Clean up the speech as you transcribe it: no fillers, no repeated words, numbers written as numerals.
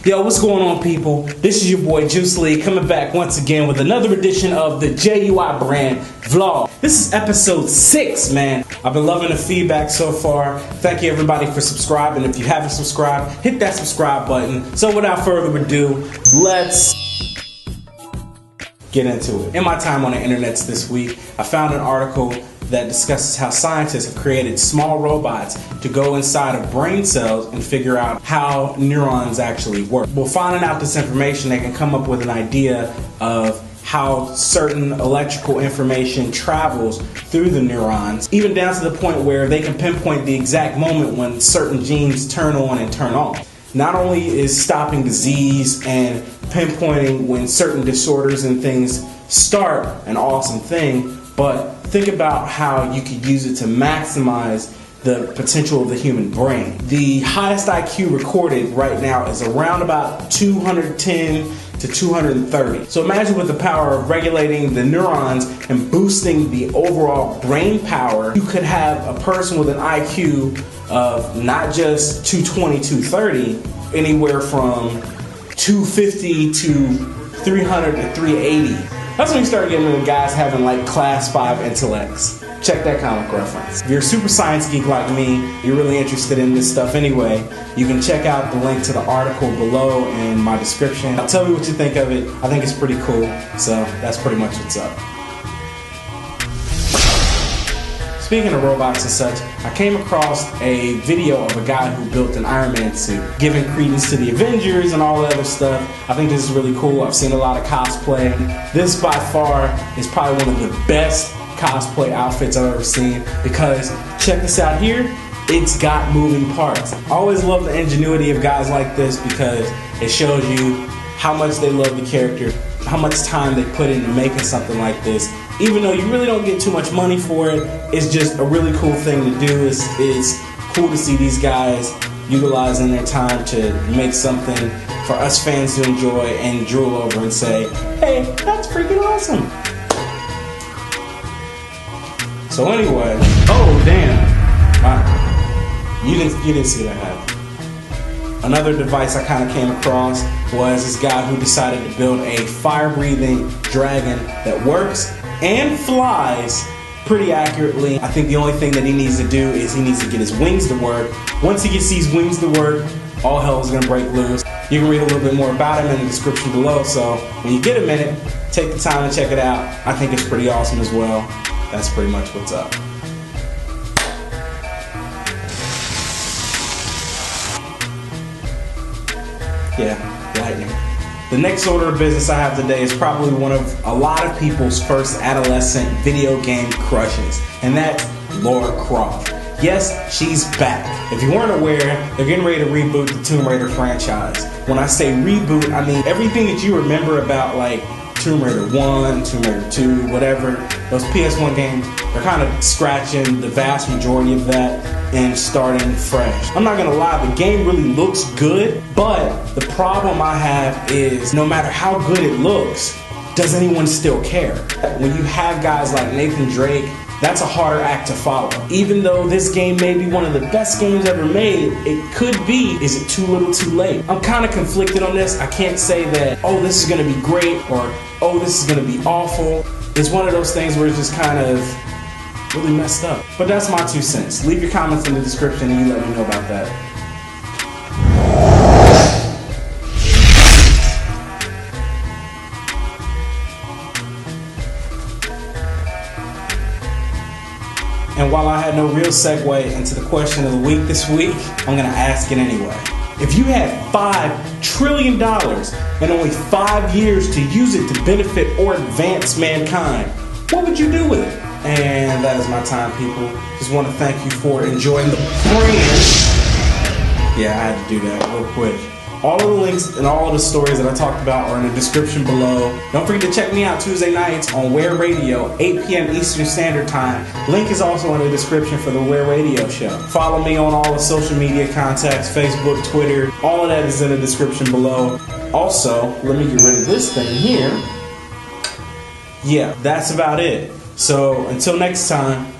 Yo, what's going on, people? This is your boy Juice Lee coming back once again with another edition of the J.U.I brand vlog. This is episode 6, man. I've been loving the feedback so far. Thank you everybody for subscribing. If you haven't subscribed, hit that subscribe button. So without further ado, let's get into it. In my time on the internets this week, I found an article that discusses how scientists have created small robots to go inside of brain cells and figure out how neurons actually work. Well, finding out this information, they can come up with an idea of how certain electrical information travels through the neurons, even down to the point where they can pinpoint the exact moment when certain genes turn on and turn off. Not only is stopping disease and pinpointing when certain disorders and things start an awesome thing, but think about how you could use it to maximize the potential of the human brain. The highest IQ recorded right now is around about 210 to 230. So imagine with the power of regulating the neurons and boosting the overall brain power, you could have a person with an IQ of not just 220, 230, anywhere from 250 to 300 to 380. That's when you start getting into guys having like class 5 intellects. Check that comic reference. If you're a super science geek like me, you're really interested in this stuff anyway, you can check out the link to the article below in my description. Tell me what you think of it. I think it's pretty cool. So that's pretty much what's up. Speaking of robots and such, I came across a video of a guy who built an Iron Man suit, giving credence to the Avengers and all that other stuff. I think this is really cool. I've seen a lot of cosplay. This by far is probably one of the best cosplay outfits I've ever seen, because check this out here, it's got moving parts. I always love the ingenuity of guys like this because it shows you how much they love the character, how much time they put into making something like this. Even though you really don't get too much money for it, it's just a really cool thing to do. It's cool to see these guys utilizing their time to make something for us fans to enjoy and drool over and say, hey, that's freaking awesome. So anyway, oh damn, wow. You didn't see that happen. Another device I kind of came across was this guy who decided to build a fire-breathing dragon that works and flies pretty accurately. I think the only thing that he needs to do is he needs to get his wings to work. Once he gets these wings to work, all hell is gonna break loose. You can read a little bit more about him in the description below, so when you get a minute, take the time to check it out. I think it's pretty awesome as well. That's pretty much what's up. Yeah, lightning. The next order of business I have today is probably one of a lot of people's first adolescent video game crushes, and that's Lara Croft. Yes, she's back. If you weren't aware, they're getting ready to reboot the Tomb Raider franchise. When I say reboot, I mean everything that you remember about like Tomb Raider 1, Tomb Raider 2, whatever, those PS1 games, they're kind of scratching the vast majority of that and starting fresh. I'm not gonna lie, the game really looks good, but the problem I have is no matter how good it looks, does anyone still care? When you have guys like Nathan Drake, that's a harder act to follow. Even though this game may be one of the best games ever made, it could be, is it too little too late? I'm kind of conflicted on this. I can't say that, oh, this is gonna be great, or oh, this is gonna be awful. It's one of those things where it's just kind of really messed up. But that's my 2 cents. Leave your comments in the description and you let me know about that. And while I had no real segue into the question of the week this week, I'm gonna ask it anyway. If you had $5 trillion and only 5 years to use it to benefit or advance mankind, what would you do with it? And that is my time, people. Just want to thank you for enjoying the brand. Yeah, I had to do that real quick. All of the links and all of the stories that I talked about are in the description below. Don't forget to check me out Tuesday nights on Where Radio, 8 p.m. Eastern Standard Time. Link is also in the description for the Where Radio show. Follow me on all the social media contacts, Facebook, Twitter. All of that is in the description below. Also, let me get rid of this thing here. Yeah, that's about it. So until next time,